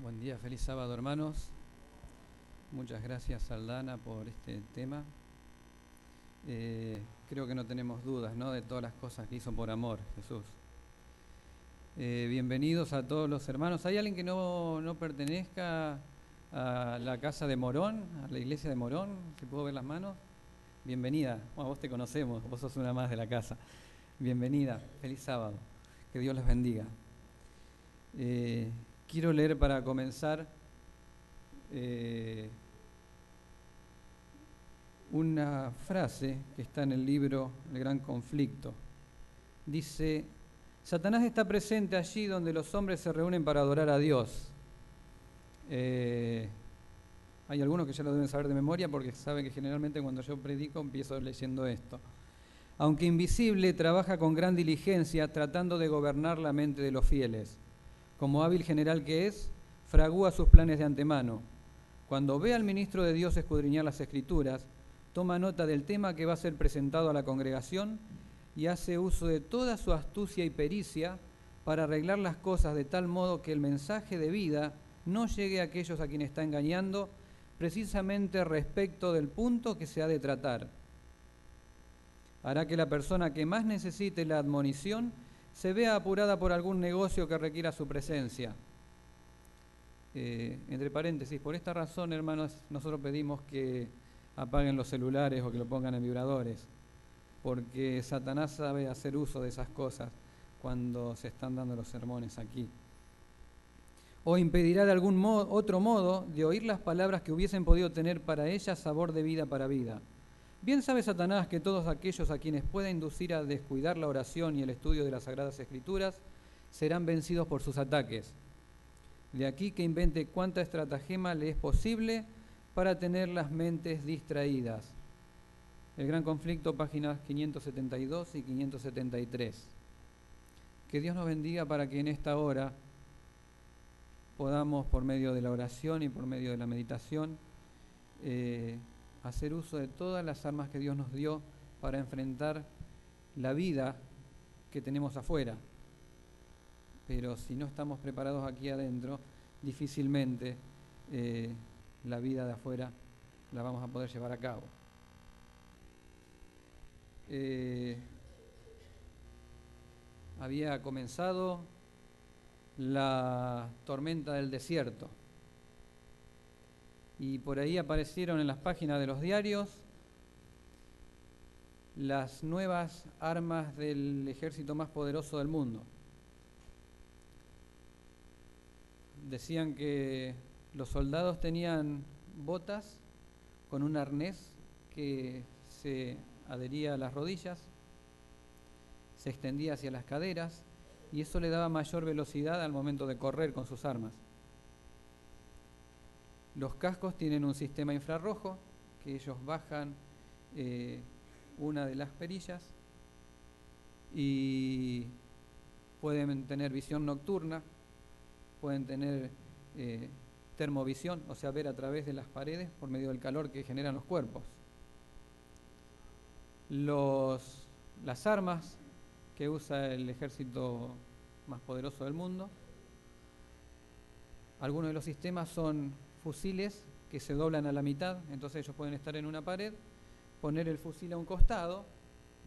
Buen día, feliz sábado, hermanos. Muchas gracias, Aldana, por este tema. Creo que no tenemos dudas, ¿no?, de todas las cosas que hizo por amor Jesús. Bienvenidos a todos los hermanos. ¿Hay alguien que no pertenezca a la casa de Morón, a la iglesia de Morón? ¿Se puedo ver las manos? Bienvenida. Bueno, vos te conocemos, vos sos una más de la casa. Bienvenida, feliz sábado. Que Dios les bendiga. Quiero leer para comenzar una frase que está en el libro El Gran Conflicto. Dice: Satanás está presente allí donde los hombres se reúnen para adorar a Dios. Hay algunos que ya lo deben saber de memoria porque saben que generalmente cuando yo predico empiezo leyendo esto. Aunque invisible, trabaja con gran diligencia tratando de gobernar la mente de los fieles. Como hábil general que es, fragúa sus planes de antemano. Cuando ve al ministro de Dios escudriñar las Escrituras, toma nota del tema que va a ser presentado a la congregación y hace uso de toda su astucia y pericia para arreglar las cosas de tal modo que el mensaje de vida no llegue a aquellos a quienes está engañando, precisamente respecto del punto que se ha de tratar. Hará que la persona que más necesite la admonición se vea apurada por algún negocio que requiera su presencia. Entre paréntesis, por esta razón, hermanos, nosotros pedimos que apaguen los celulares o que lo pongan en vibradores, porque Satanás sabe hacer uso de esas cosas cuando se están dando los sermones aquí. O impedirá de algún otro modo de oír las palabras que hubiesen podido tener para ella sabor de vida para vida. Bien sabe Satanás que todos aquellos a quienes pueda inducir a descuidar la oración y el estudio de las Sagradas Escrituras serán vencidos por sus ataques. De aquí que invente cuánta estratagema le es posible para tener las mentes distraídas. El Gran Conflicto, páginas 572 y 573. Que Dios nos bendiga para que en esta hora podamos, por medio de la oración y por medio de la meditación, hacer uso de todas las armas que Dios nos dio para enfrentar la vida que tenemos afuera. Pero si no estamos preparados aquí adentro, difícilmente la vida de afuera la vamos a poder llevar a cabo. Había comenzado la tormenta del desierto y por ahí aparecieron en las páginas de los diarios las nuevas armas del ejército más poderoso del mundo. Decían que los soldados tenían botas con un arnés que se adhería a las rodillas, se extendía hacia las caderas y eso le daba mayor velocidad al momento de correr con sus armas. Los cascos tienen un sistema infrarrojo que ellos bajan una de las perillas y pueden tener visión nocturna, pueden tener termovisión, o sea, ver a través de las paredes por medio del calor que generan los cuerpos. Las armas que usa el ejército más poderoso del mundo, algunos de los sistemas son fusiles que se doblan a la mitad, entonces ellos pueden estar en una pared, poner el fusil a un costado,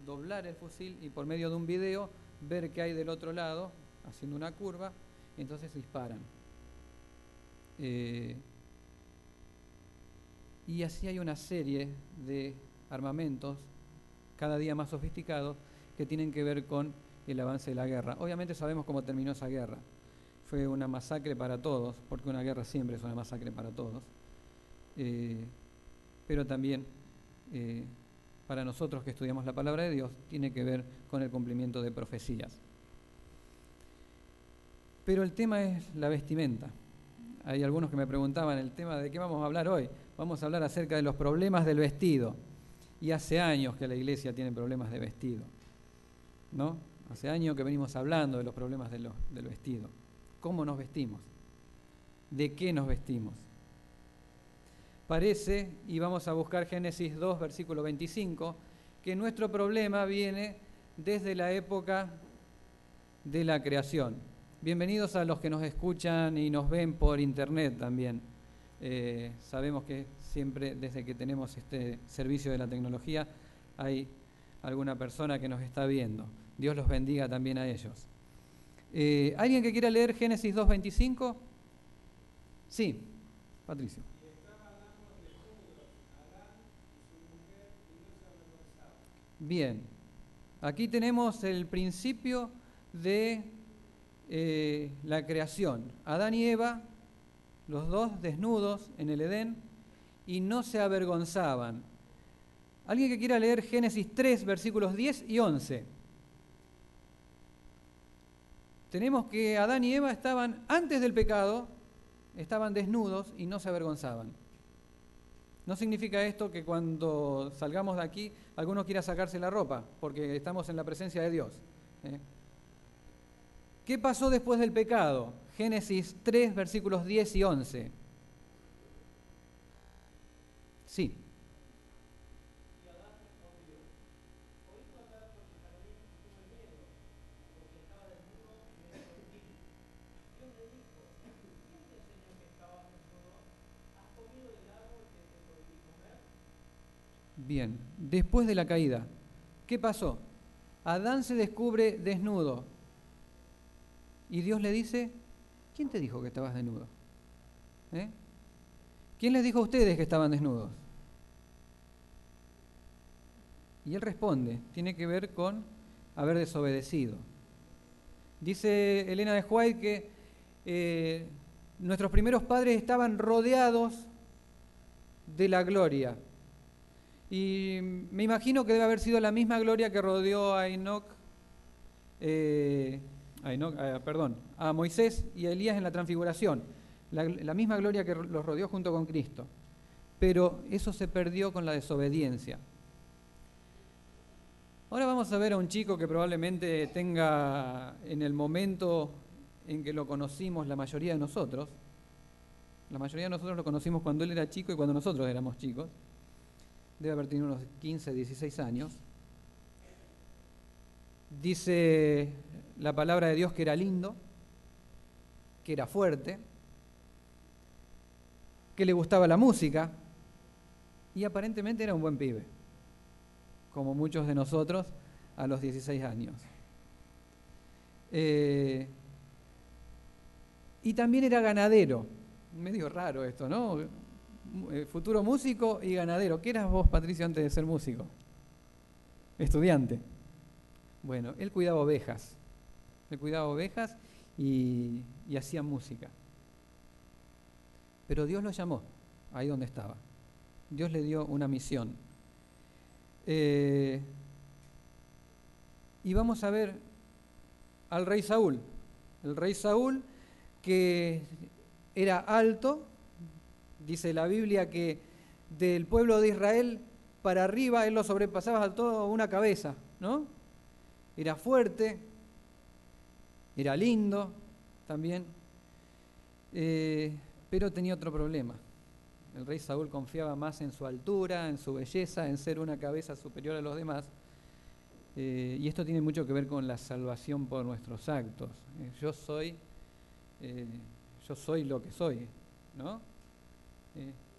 doblar el fusil y por medio de un video ver qué hay del otro lado, haciendo una curva, y entonces disparan. Y así hay una serie de armamentos cada día más sofisticados que tienen que ver con el avance de la guerra. Obviamente sabemos cómo terminó esa guerra. Fue una masacre para todos, porque una guerra siempre es una masacre para todos. Pero también para nosotros que estudiamos la palabra de Dios tiene que ver con el cumplimiento de profecías. Pero el tema es la vestimenta. Hay algunos que me preguntaban el tema de qué vamos a hablar hoy. Vamos a hablar acerca de los problemas del vestido. Y hace años que la iglesia tiene problemas de vestido, ¿no? Hace años que venimos hablando de los problemas del vestido. ¿Cómo nos vestimos? ¿De qué nos vestimos? Parece, y vamos a buscar Génesis 2, versículo 25, que nuestro problema viene desde la época de la creación. Bienvenidos a los que nos escuchan y nos ven por internet también. Sabemos que siempre desde que tenemos este servicio de la tecnología hay alguna persona que nos está viendo. Dios los bendiga también a ellos. ¿Alguien que quiera leer Génesis 2:25? Sí, Patricio. Bien, aquí tenemos el principio de la creación. Adán y Eva, los dos desnudos en el Edén, y no se avergonzaban. ¿Alguien que quiera leer Génesis 3, versículos 10 y 11? Tenemos que Adán y Eva estaban antes del pecado, estaban desnudos y no se avergonzaban. No significa esto que cuando salgamos de aquí alguno quiera sacarse la ropa, porque estamos en la presencia de Dios. ¿Qué pasó después del pecado? Génesis 3, versículos 10 y 11. Sí. Bien, después de la caída, ¿qué pasó? Adán se descubre desnudo y Dios le dice, ¿quién te dijo que estabas desnudo? ¿Quién les dijo a ustedes que estaban desnudos? Y él responde, tiene que ver con haber desobedecido. Dice Elena de White que nuestros primeros padres estaban rodeados de la gloria. Y me imagino que debe haber sido la misma gloria que rodeó a a Moisés y a Elías en la transfiguración. La misma gloria que los rodeó junto con Cristo. Pero eso se perdió con la desobediencia. Ahora vamos a ver a un chico que probablemente tenga en el momento en que lo conocimos la mayoría de nosotros. La mayoría de nosotros lo conocimos cuando él era chico y cuando nosotros éramos chicos. Debe haber tenido unos 15, 16 años. Dice la palabra de Dios que era lindo, que era fuerte, que le gustaba la música y aparentemente era un buen pibe, como muchos de nosotros a los 16 años. Y también era ganadero. Medio raro esto, ¿no? Futuro músico y ganadero. ¿Qué eras vos, Patricio, antes de ser músico? Estudiante. Bueno, él cuidaba ovejas. Él cuidaba ovejas y hacía música. Pero Dios lo llamó ahí donde estaba. Dios le dio una misión. Y vamos a ver al rey Saúl. El rey Saúl, que era alto. Dice la Biblia que del pueblo de Israel para arriba él lo sobrepasaba a toda una cabeza, ¿no? Era fuerte, era lindo también, pero tenía otro problema. El rey Saúl confiaba más en su altura, en su belleza, en ser una cabeza superior a los demás. Y esto tiene mucho que ver con la salvación por nuestros actos. Yo soy lo que soy, ¿no?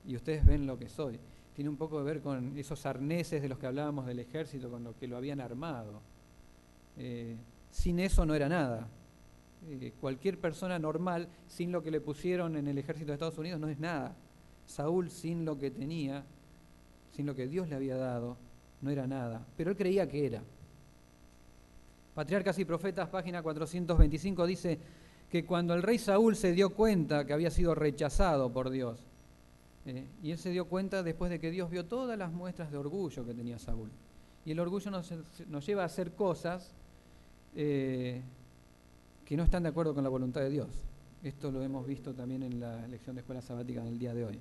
Y ustedes ven lo que soy. Tiene un poco que ver con esos arneses de los que hablábamos del ejército, con lo que lo habían armado. Sin eso no era nada. Cualquier persona normal, sin lo que le pusieron en el ejército de Estados Unidos, no es nada. Saúl, sin lo que tenía, sin lo que Dios le había dado, no era nada. Pero él creía que era. Patriarcas y Profetas, página 425, dice que cuando el rey Saúl se dio cuenta que había sido rechazado por Dios, y él se dio cuenta después de que Dios vio todas las muestras de orgullo que tenía Saúl. Y el orgullo nos lleva a hacer cosas que no están de acuerdo con la voluntad de Dios. Esto lo hemos visto también en la lección de escuela sabática en el día de hoy.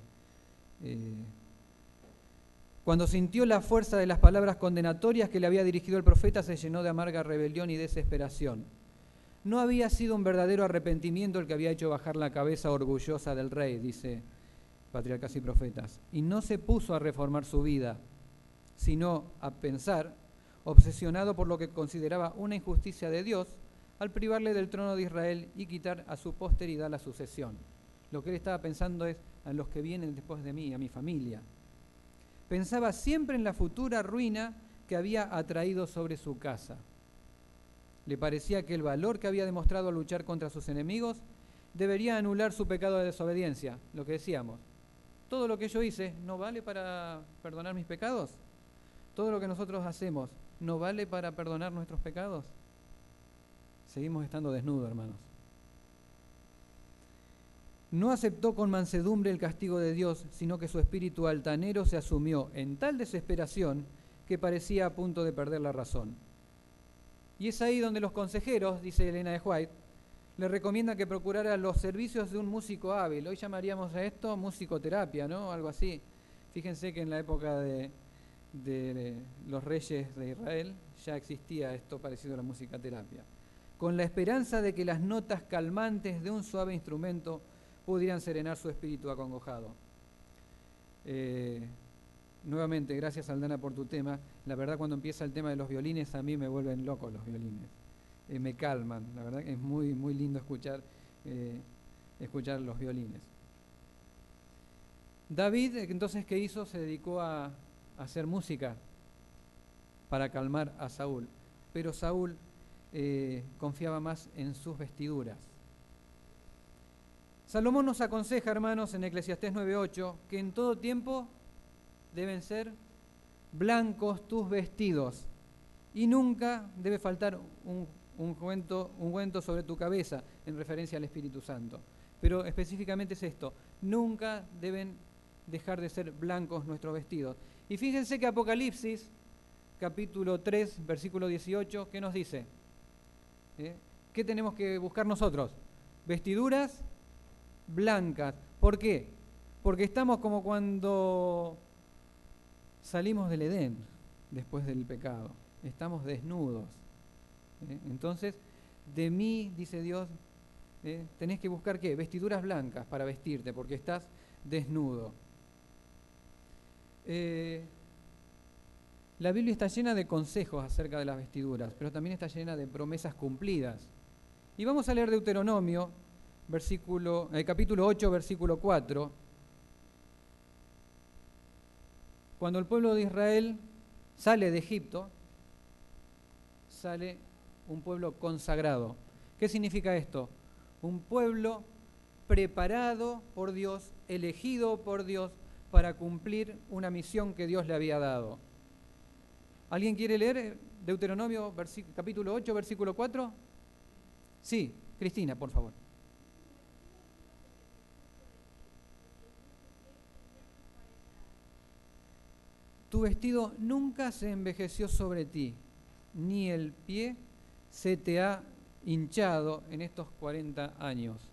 Cuando sintió la fuerza de las palabras condenatorias que le había dirigido el profeta, se llenó de amarga rebelión y desesperación. No había sido un verdadero arrepentimiento el que había hecho bajar la cabeza orgullosa del rey, dice Patriarcas y Profetas, y no se puso a reformar su vida, sino a pensar, obsesionado por lo que consideraba una injusticia de Dios, al privarle del trono de Israel y quitar a su posteridad la sucesión. Lo que él estaba pensando es a los que vienen después de mí, a mi familia. Pensaba siempre en la futura ruina que había atraído sobre su casa. Le parecía que el valor que había demostrado al luchar contra sus enemigos debería anular su pecado de desobediencia, lo que decíamos. ¿Todo lo que yo hice no vale para perdonar mis pecados? ¿Todo lo que nosotros hacemos no vale para perdonar nuestros pecados? Seguimos estando desnudos, hermanos. No aceptó con mansedumbre el castigo de Dios, sino que su espíritu altanero se asumió en tal desesperación que parecía a punto de perder la razón. Y es ahí donde los consejeros, dice Elena de White, le recomiendan que procurara los servicios de un músico hábil. Hoy llamaríamos a esto musicoterapia, ¿no? Algo así. Fíjense que en la época de los reyes de Israel ya existía esto parecido a la musicoterapia, con la esperanza de que las notas calmantes de un suave instrumento pudieran serenar su espíritu acongojado. Nuevamente, gracias Aldana por tu tema. La verdad, cuando empieza el tema de los violines, a mí me vuelven locos los violines. Me calman, la verdad que es muy, muy lindo escuchar los violines. David, entonces, ¿qué hizo? Se dedicó a hacer música para calmar a Saúl. Pero Saúl confiaba más en sus vestiduras. Salomón nos aconseja, hermanos, en Eclesiastés 9:8, que en todo tiempo deben ser blancos tus vestidos y nunca debe faltar un ungüento sobre tu cabeza, en referencia al Espíritu Santo. Pero específicamente es esto: nunca deben dejar de ser blancos nuestros vestidos. Y fíjense que Apocalipsis, capítulo 3, versículo 18, ¿qué nos dice? ¿Qué tenemos que buscar nosotros? Vestiduras blancas. ¿Por qué? Porque estamos como cuando salimos del Edén después del pecado. Estamos desnudos. Entonces, de mí, dice Dios, tenés que buscar ¿qué? Vestiduras blancas para vestirte, porque estás desnudo. La Biblia está llena de consejos acerca de las vestiduras, pero también está llena de promesas cumplidas. Y vamos a leer Deuteronomio, capítulo 8, versículo 4. Cuando el pueblo de Israel sale de Egipto, sale un pueblo consagrado. ¿Qué significa esto? Un pueblo preparado por Dios, elegido por Dios para cumplir una misión que Dios le había dado. ¿Alguien quiere leer Deuteronomio capítulo 8, versículo 4? Sí, Cristina, por favor. Tu vestido nunca se envejeció sobre ti, ni el pie se te ha hinchado en estos 40 años.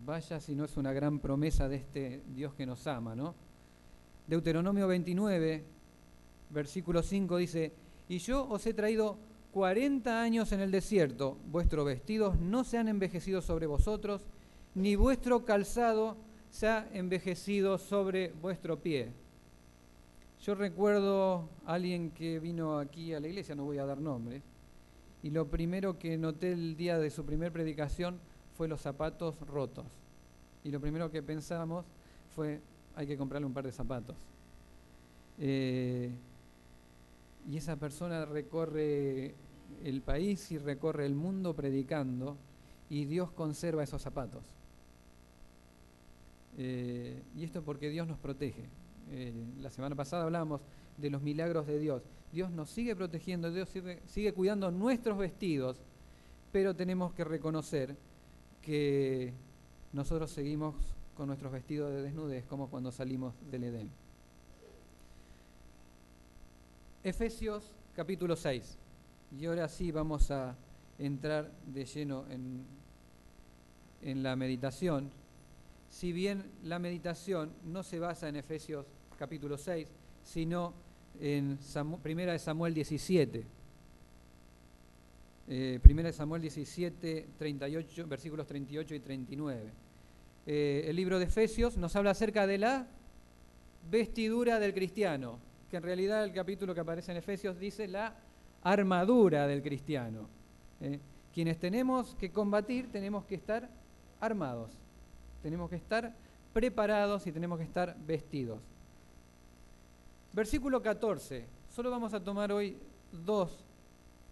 Vaya si no es una gran promesa de este Dios que nos ama, ¿no? Deuteronomio 29, versículo 5 dice: y yo os he traído 40 años en el desierto, vuestros vestidos no se han envejecido sobre vosotros, ni vuestro calzado se ha envejecido sobre vuestro pie. Yo recuerdo a alguien que vino aquí a la iglesia, no voy a dar nombres, y lo primero que noté el día de su primer predicación fue los zapatos rotos. Y lo primero que pensamos fue, hay que comprarle un par de zapatos. Y esa persona recorre el país y recorre el mundo predicando, y Dios conserva esos zapatos. Y esto porque Dios nos protege. La semana pasada hablábamos de los milagros de Dios. Dios nos sigue protegiendo, Dios sigue cuidando nuestros vestidos, pero tenemos que reconocer que nosotros seguimos con nuestros vestidos de desnudez como cuando salimos del Edén. Efesios capítulo 6. Y ahora sí vamos a entrar de lleno en la meditación. Si bien la meditación no se basa en Efesios capítulo 6, sino en Primera de Samuel 17. Primera de Samuel 17, 38, versículos 38 y 39. El libro de Efesios nos habla acerca de la vestidura del cristiano, que en realidad el capítulo que aparece en Efesios dice la armadura del cristiano. Quienes tenemos que combatir, tenemos que estar armados, tenemos que estar preparados y tenemos que estar vestidos. Versículo 14. Solo vamos a tomar hoy dos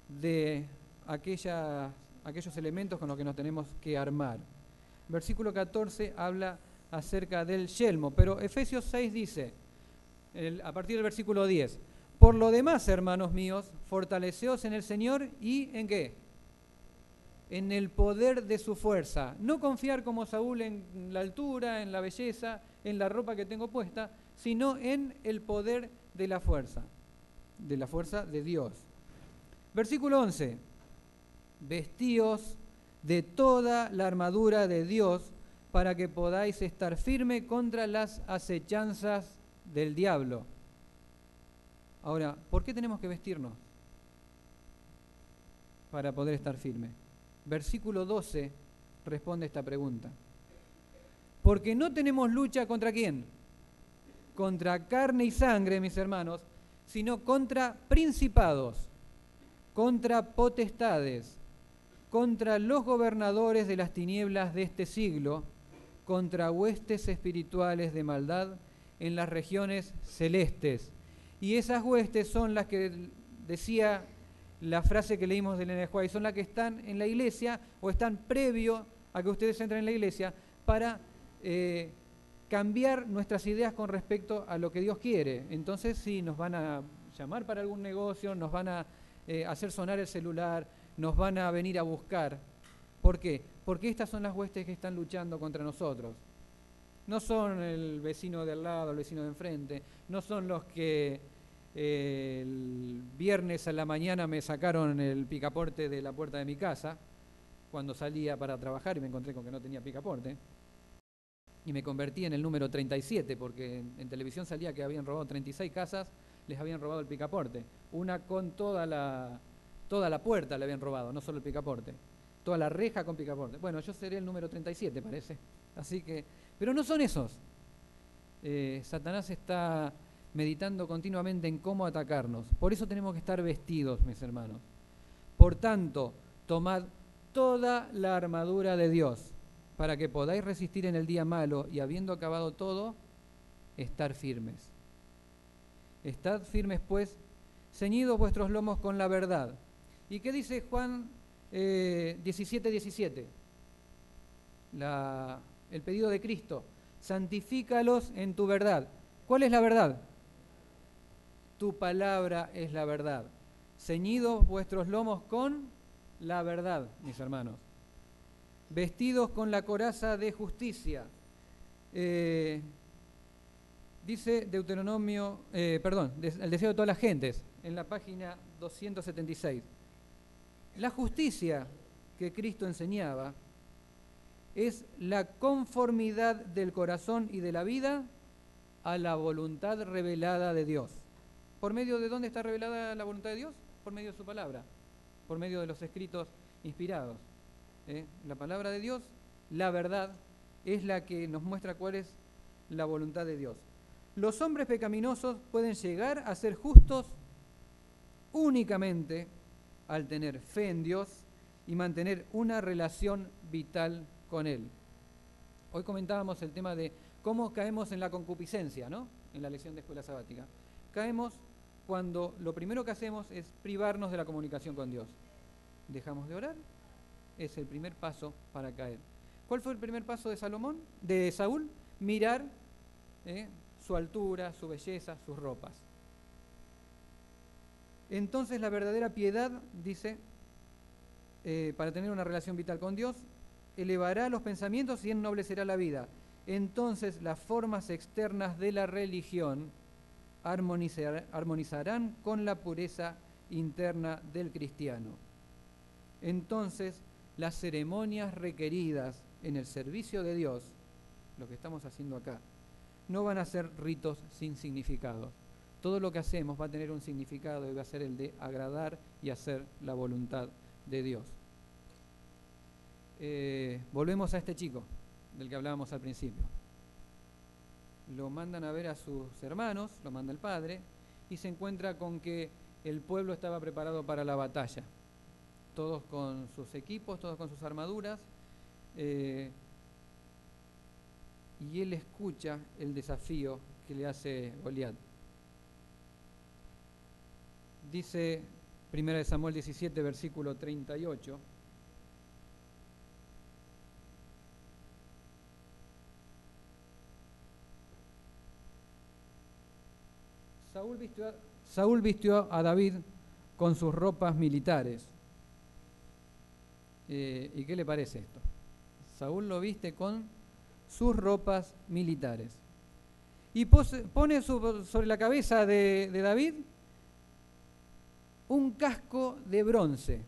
de aquellos elementos con los que nos tenemos que armar. Versículo 14 habla acerca del yelmo, pero Efesios 6 dice, a partir del versículo 10, por lo demás, hermanos míos, fortaleceos en el Señor y ¿en qué? En el poder de su fuerza. No confiar como Saúl en la altura, en la belleza, en la ropa que tengo puesta, sino en el poder de la fuerza de Dios. Versículo 11. Vestíos de toda la armadura de Dios para que podáis estar firme contra las acechanzas del diablo. Ahora, ¿por qué tenemos que vestirnos? Para poder estar firme. Versículo 12 responde esta pregunta. Porque no tenemos lucha contra ¿quién? Contra carne y sangre, mis hermanos, sino contra principados, contra potestades, contra los gobernadores de las tinieblas de este siglo, contra huestes espirituales de maldad en las regiones celestes. Y esas huestes son las que decía la frase que leímos de Elena White, son las que están en la iglesia o están previo a que ustedes entren en la iglesia para cambiar nuestras ideas con respecto a lo que Dios quiere. Entonces sí, nos van a llamar para algún negocio, nos van a hacer sonar el celular, nos van a venir a buscar. ¿Por qué? Porque estas son las huestes que están luchando contra nosotros. No son el vecino de al lado, el vecino de enfrente, no son los que el viernes a la mañana me sacaron el picaporte de la puerta de mi casa cuando salía para trabajar y me encontré con que no tenía picaporte. Y me convertí en el número 37 porque en televisión salía que habían robado 36 casas, les habían robado el picaporte. Una con toda la puerta le habían robado, no solo el picaporte. Toda la reja con picaporte. Bueno, yo seré el número 37, parece. Así que, pero no son esos. Satanás está meditando continuamente en cómo atacarnos. Por eso tenemos que estar vestidos, mis hermanos. Por tanto, tomad toda la armadura de Dios, para que podáis resistir en el día malo y habiendo acabado todo, estar firmes. Estad firmes, pues, ceñidos vuestros lomos con la verdad. ¿Y qué dice Juan 17:17? El pedido de Cristo. Santifícalos en tu verdad. ¿Cuál es la verdad? Tu palabra es la verdad. Ceñidos vuestros lomos con la verdad, mis hermanos. Vestidos con la coraza de justicia. Dice Deuteronomio, el deseo de todas las gentes, en la página 276. La justicia que Cristo enseñaba es la conformidad del corazón y de la vida a la voluntad revelada de Dios. ¿Por medio de dónde está revelada la voluntad de Dios? Por medio de su palabra, por medio de los escritos inspirados. La palabra de Dios, la verdad, es la que nos muestra cuál es la voluntad de Dios. Los hombres pecaminosos pueden llegar a ser justos únicamente al tener fe en Dios y mantener una relación vital con Él. Hoy comentábamos el tema de cómo caemos en la concupiscencia, ¿no? En la lección de escuela sabática. Caemos cuando lo primero que hacemos es privarnos de la comunicación con Dios. Dejamos de orar, es el primer paso para caer. ¿Cuál fue el primer paso de Saúl? Mirar su altura, su belleza, sus ropas. Entonces la verdadera piedad, dice, para tener una relación vital con Dios, elevará los pensamientos y ennoblecerá la vida. Entonces las formas externas de la religión armonizarán con la pureza interna del cristiano. Entonces las ceremonias requeridas en el servicio de Dios, lo que estamos haciendo acá, no van a ser ritos sin significado. Todo lo que hacemos va a tener un significado y va a ser el de agradar y hacer la voluntad de Dios. Volvemos a este chico del que hablábamos al principio. Lo mandan a ver a sus hermanos, lo manda el padre, y se encuentra con que el pueblo estaba preparado para la batalla, todos con sus equipos, todos con sus armaduras, y él escucha el desafío que le hace Goliat. Dice 1 Samuel 17, versículo 38. Saúl vistió a David con sus ropas militares. ¿Y qué le parece esto? Saúl lo viste con sus ropas militares. Y pone sobre la cabeza de David un casco de bronce.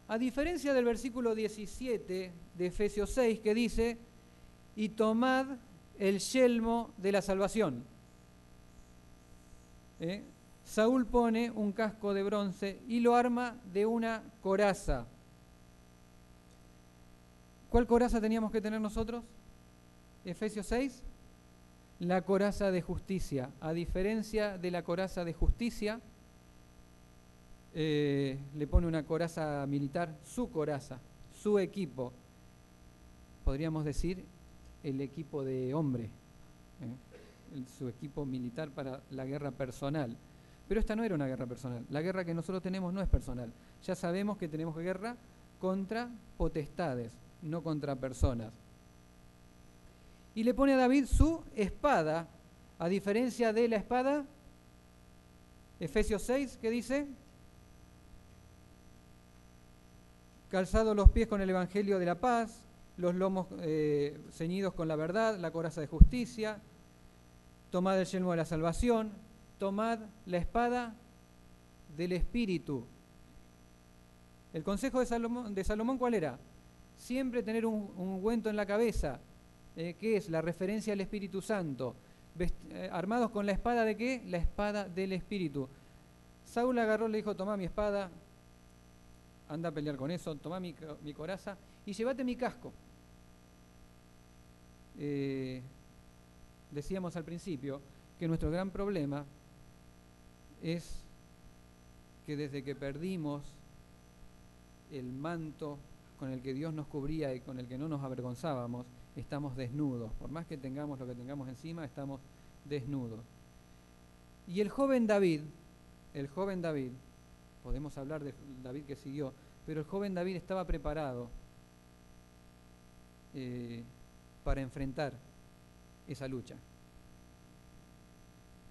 A diferencia del versículo 17 de Efesios 6 que dice, y tomad el yelmo de la salvación. Saúl pone un casco de bronce y lo arma de una coraza. ¿Cuál coraza teníamos que tener nosotros? Efesios 6, la coraza de justicia. A diferencia de la coraza de justicia, le pone una coraza militar, su coraza, su equipo. Podríamos decir el equipo de hombre, su equipo militar para la guerra personal. Pero esta no era una guerra personal. La guerra que nosotros tenemos no es personal. Ya sabemos que tenemos guerra contra potestades, no contra personas. Y le pone a David su espada, a diferencia de la espada, Efesios 6, ¿qué dice? Calzados los pies con el evangelio de la paz, los lomos ceñidos con la verdad, la coraza de justicia, tomad el yelmo de la salvación, tomad la espada del Espíritu. El consejo de Salomón, ¿cuál era? Siempre tener un ungüento en la cabeza, que es la referencia al Espíritu Santo. Armados con la espada ¿de qué? La espada del Espíritu. Saúl agarró, le dijo, tomá mi espada, anda a pelear con eso, tomá mi coraza y llévate mi casco. Decíamos al principio que nuestro gran problema es que desde que perdimos el manto con el que Dios nos cubría y con el que no nos avergonzábamos, estamos desnudos. Por más que tengamos lo que tengamos encima, estamos desnudos. Y el joven David, podemos hablar de David que siguió, pero el joven David estaba preparado para enfrentar esa lucha.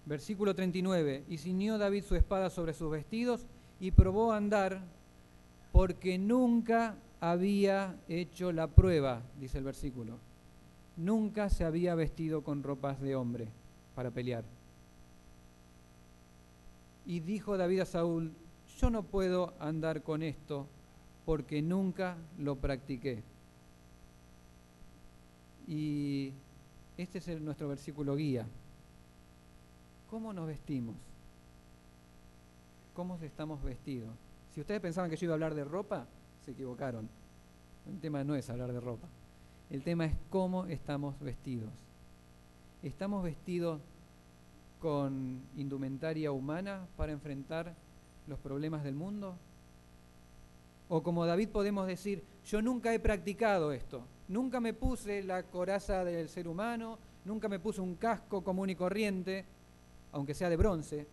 Versículo 39, y ciñó David su espada sobre sus vestidos y probó a andar porque nunca había hecho la prueba, dice el versículo. Nunca se había vestido con ropas de hombre para pelear. Y dijo David a Saúl, yo no puedo andar con esto porque nunca lo practiqué. Y este es nuestro versículo guía. ¿Cómo nos vestimos? ¿Cómo estamos vestidos? Si ustedes pensaban que yo iba a hablar de ropa, se equivocaron. El tema no es hablar de ropa. El tema es cómo estamos vestidos. ¿Estamos vestidos con indumentaria humana para enfrentar los problemas del mundo? O como David podemos decir, yo nunca he practicado esto. Nunca me puse la coraza del ser humano, nunca me puse un casco común y corriente, aunque sea de bronce,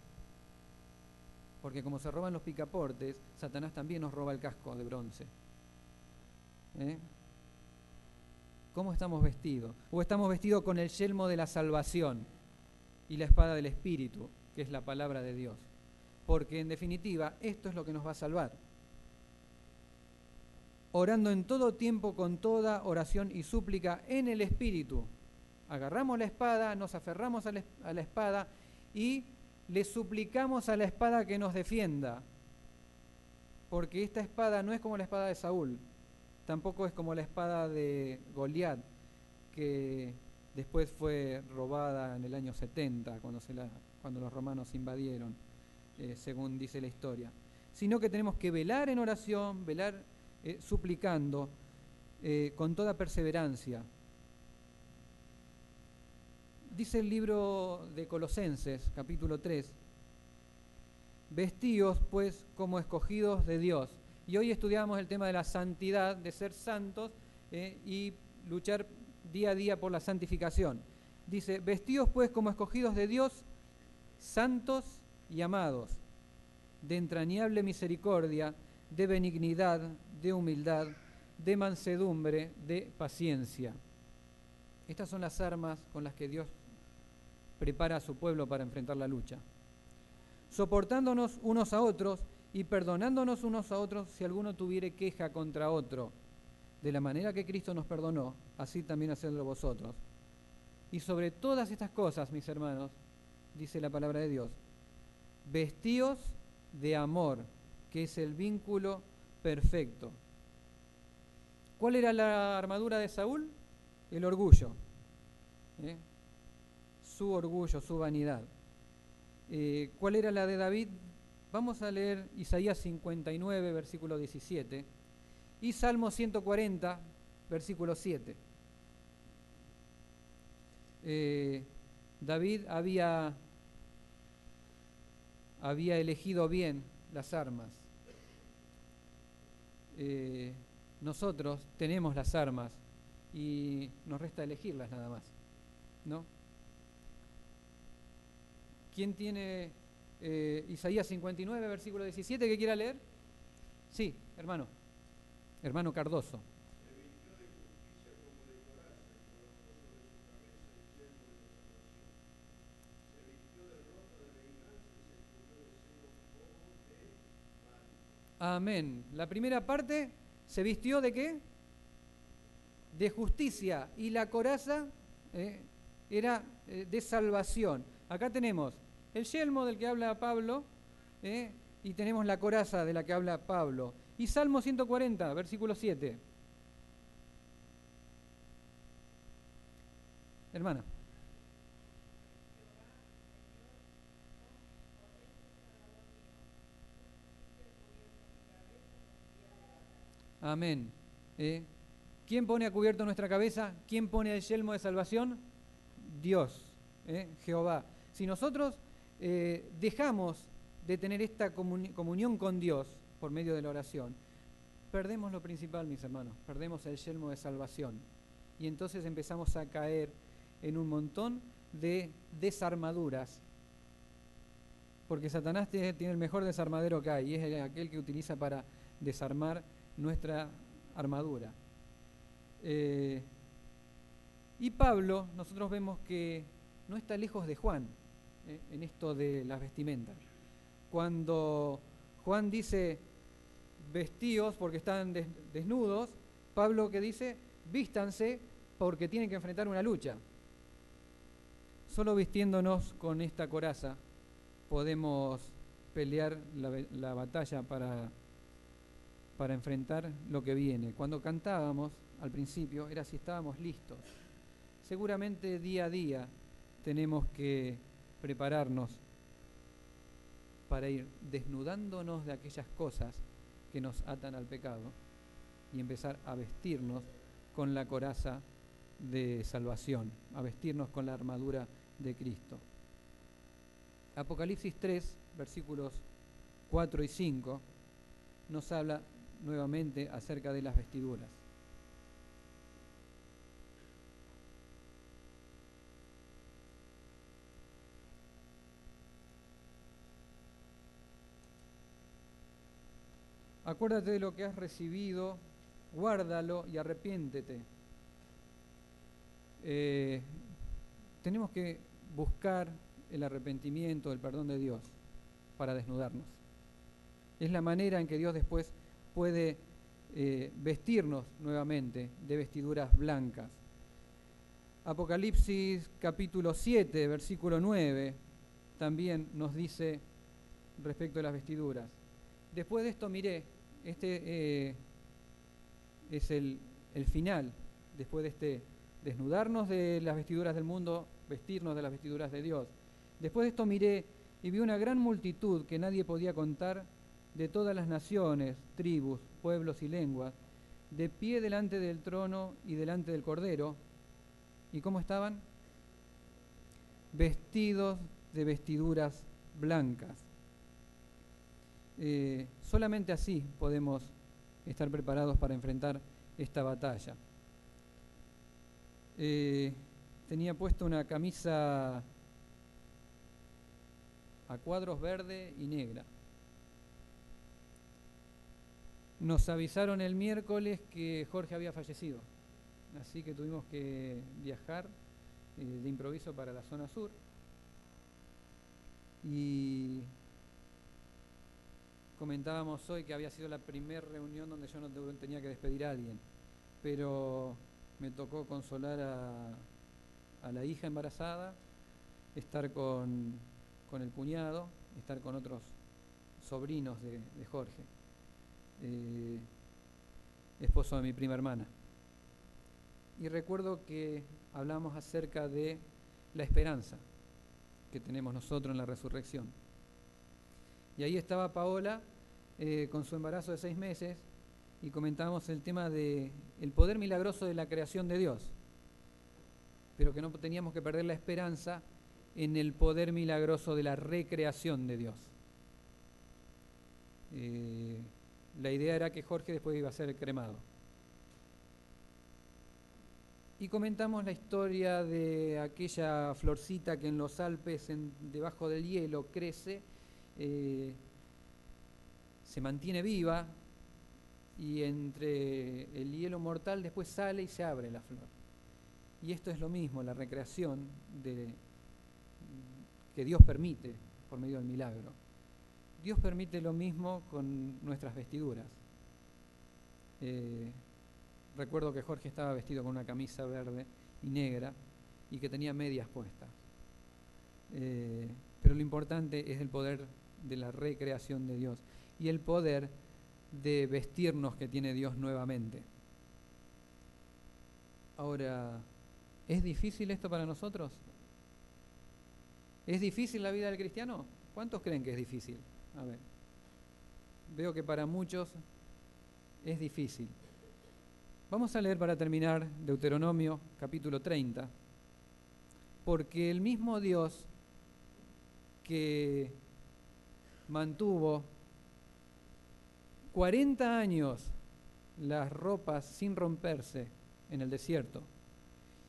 porque como se roban los picaportes, Satanás también nos roba el casco de bronce. ¿Cómo estamos vestidos? ¿O estamos vestidos con el yelmo de la salvación y la espada del Espíritu, que es la palabra de Dios? Porque en definitiva, esto es lo que nos va a salvar. Orando en todo tiempo con toda oración y súplica en el Espíritu. Agarramos la espada, nos aferramos a la espada y le suplicamos a la espada que nos defienda. Porque esta espada no es como la espada de Saúl, tampoco es como la espada de Goliat, que después fue robada en el año 70, cuando los romanos invadieron, según dice la historia. Sino que tenemos que velar en oración, velar suplicando con toda perseverancia. Dice el libro de Colosenses, capítulo 3, vestíos pues como escogidos de Dios. Y hoy estudiamos el tema de la santidad, de ser santos y luchar día a día por la santificación. Dice, vestíos pues como escogidos de Dios, santos y amados, de entrañable misericordia, de benignidad, de humildad, de mansedumbre, de paciencia. Estas son las armas con las que Dios prepara a su pueblo para enfrentar la lucha. Soportándonos unos a otros y perdonándonos unos a otros si alguno tuviere queja contra otro. De la manera que Cristo nos perdonó, así también hacedlo vosotros. Y sobre todas estas cosas, mis hermanos, dice la palabra de Dios, vestíos de amor, que es el vínculo perfecto. ¿Cuál era la armadura de Saúl? El orgullo. Su orgullo, su vanidad. ¿Cuál era la de David? Vamos a leer Isaías 59, versículo 17, y Salmo 140, versículo 7. David había elegido bien las armas. Nosotros tenemos las armas y nos resta elegirlas nada más, ¿no? ¿Quién tiene Isaías 59, versículo 17, que quiera leer? Sí, hermano Cardoso. Amén. La primera parte, ¿se vistió de qué? De justicia. Y la coraza era de salvación. Acá tenemos el yelmo del que habla Pablo y tenemos la coraza de la que habla Pablo. Y Salmo 140, versículo 7. Hermana. Amén. ¿Quién pone a cubierto nuestra cabeza? ¿Quién pone el yelmo de salvación? Dios, Jehová. Si nosotros dejamos de tener esta comunión con Dios por medio de la oración, perdemos lo principal, mis hermanos, perdemos el yelmo de salvación. Y entonces empezamos a caer en un montón de desarmaduras. Porque Satanás tiene el mejor desarmadero que hay, y es aquel que utiliza para desarmar nuestra armadura. Y Pablo, nosotros vemos que no está lejos de Juan en esto de las vestimentas. Cuando Juan dice vestíos porque están desnudos, Pablo que dice vístanse porque tienen que enfrentar una lucha. Solo vistiéndonos con esta coraza podemos pelear la batalla para enfrentar lo que viene. Cuando cantábamos al principio era si estábamos listos. Seguramente día a día tenemos que prepararnos para ir desnudándonos de aquellas cosas que nos atan al pecado y empezar a vestirnos con la coraza de salvación, a vestirnos con la armadura de Cristo. Apocalipsis 3, versículos 4 y 5, nos habla nuevamente acerca de las vestiduras. Acuérdate de lo que has recibido, guárdalo y arrepiéntete. Tenemos que buscar el arrepentimiento, el perdón de Dios para desnudarnos. Es la manera en que Dios después puede vestirnos nuevamente de vestiduras blancas. Apocalipsis capítulo 7, versículo 9, también nos dice respecto a las vestiduras. Después de esto miré, este es el final, después de este desnudarnos de las vestiduras del mundo, vestirnos de las vestiduras de Dios. Después de esto miré y vi una gran multitud que nadie podía contar, de todas las naciones, tribus, pueblos y lenguas, de pie delante del trono y delante del Cordero. ¿Y cómo estaban? Vestidos de vestiduras blancas. Solamente así podemos estar preparados para enfrentar esta batalla. Tenía puesto una camisa a cuadros verde y negra. Nos avisaron el miércoles que Jorge había fallecido, así que tuvimos que viajar de improviso para la zona sur. Y comentábamos hoy que había sido la primera reunión donde yo no tenía que despedir a alguien, pero me tocó consolar a la hija embarazada, estar con el cuñado, estar con otros sobrinos de Jorge, esposo de mi prima hermana. Y recuerdo que hablamos acerca de la esperanza que tenemos nosotros en la resurrección. Y ahí estaba Paola con su embarazo de 6 meses y comentábamos el tema del poder milagroso de la creación de Dios, pero que no teníamos que perder la esperanza en el poder milagroso de la recreación de Dios. La idea era que Jorge después iba a ser cremado. Y comentamos la historia de aquella florcita que en los Alpes, debajo del hielo, crece, se mantiene viva y entre el hielo mortal después sale y se abre la flor. Y esto es lo mismo, la recreación que Dios permite por medio del milagro. Dios permite lo mismo con nuestras vestiduras. Recuerdo que Jorge estaba vestido con una camisa verde y negra y que tenía medias puestas. Pero lo importante es el poder de la recreación de Dios y el poder de vestirnos que tiene Dios nuevamente. Ahora, ¿es difícil esto para nosotros? ¿Es difícil la vida del cristiano? ¿Cuántos creen que es difícil? A ver, veo que para muchos es difícil. Vamos a leer para terminar Deuteronomio capítulo 30, porque el mismo Dios que mantuvo 40 años las ropas sin romperse en el desierto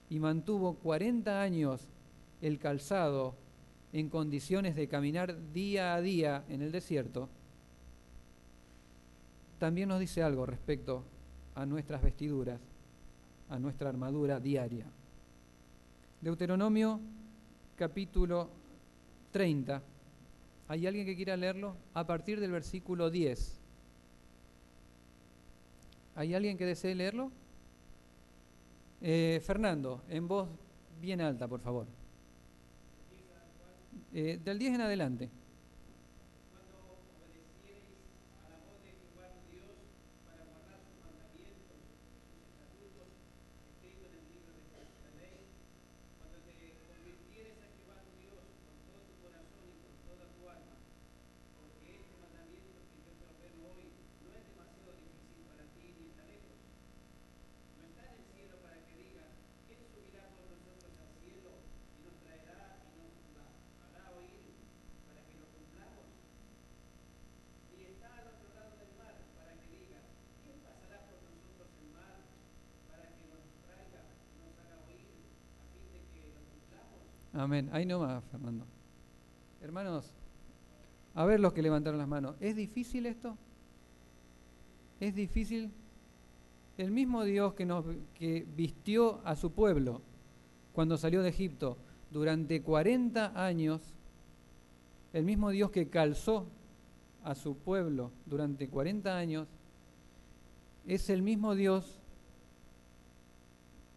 y mantuvo 40 años el calzado en condiciones de caminar día a día en el desierto, también nos dice algo respecto a nuestras vestiduras, a nuestra armadura diaria. Deuteronomio capítulo 30. ¿Hay alguien que quiera leerlo? A partir del versículo 10. ¿Hay alguien que desee leerlo? Fernando, en voz bien alta, por favor. Del 10 en adelante. Amén. Ahí nomás, Fernando. Hermanos, a ver los que levantaron las manos. ¿Es difícil esto? ¿Es difícil? El mismo Dios que vistió a su pueblo cuando salió de Egipto durante 40 años, el mismo Dios que calzó a su pueblo durante 40 años, es el mismo Dios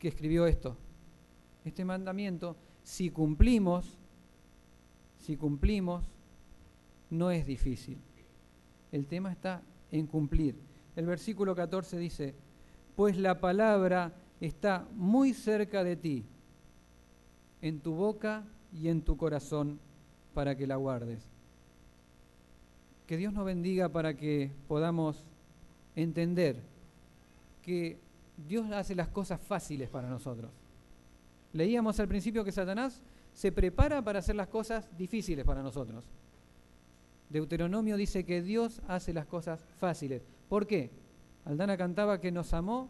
que escribió esto, este mandamiento. Si cumplimos, no es difícil. El tema está en cumplir. El versículo 14 dice, pues la palabra está muy cerca de ti, en tu boca y en tu corazón, para que la guardes. Que Dios nos bendiga para que podamos entender que Dios hace las cosas fáciles para nosotros. Leíamos al principio que Satanás se prepara para hacer las cosas difíciles para nosotros. Deuteronomio dice que Dios hace las cosas fáciles. ¿Por qué? Aldana cantaba que nos amó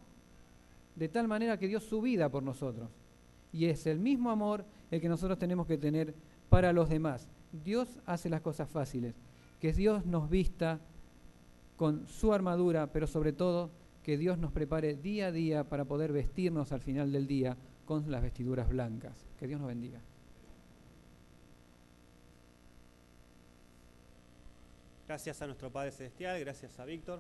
de tal manera que dio su vida por nosotros. Y es el mismo amor el que nosotros tenemos que tener para los demás. Dios hace las cosas fáciles. Que Dios nos vista con su armadura, pero sobre todo que Dios nos prepare día a día para poder vestirnos al final del día con las vestiduras blancas. Que Dios nos bendiga. Gracias a nuestro Padre Celestial, gracias a Víctor.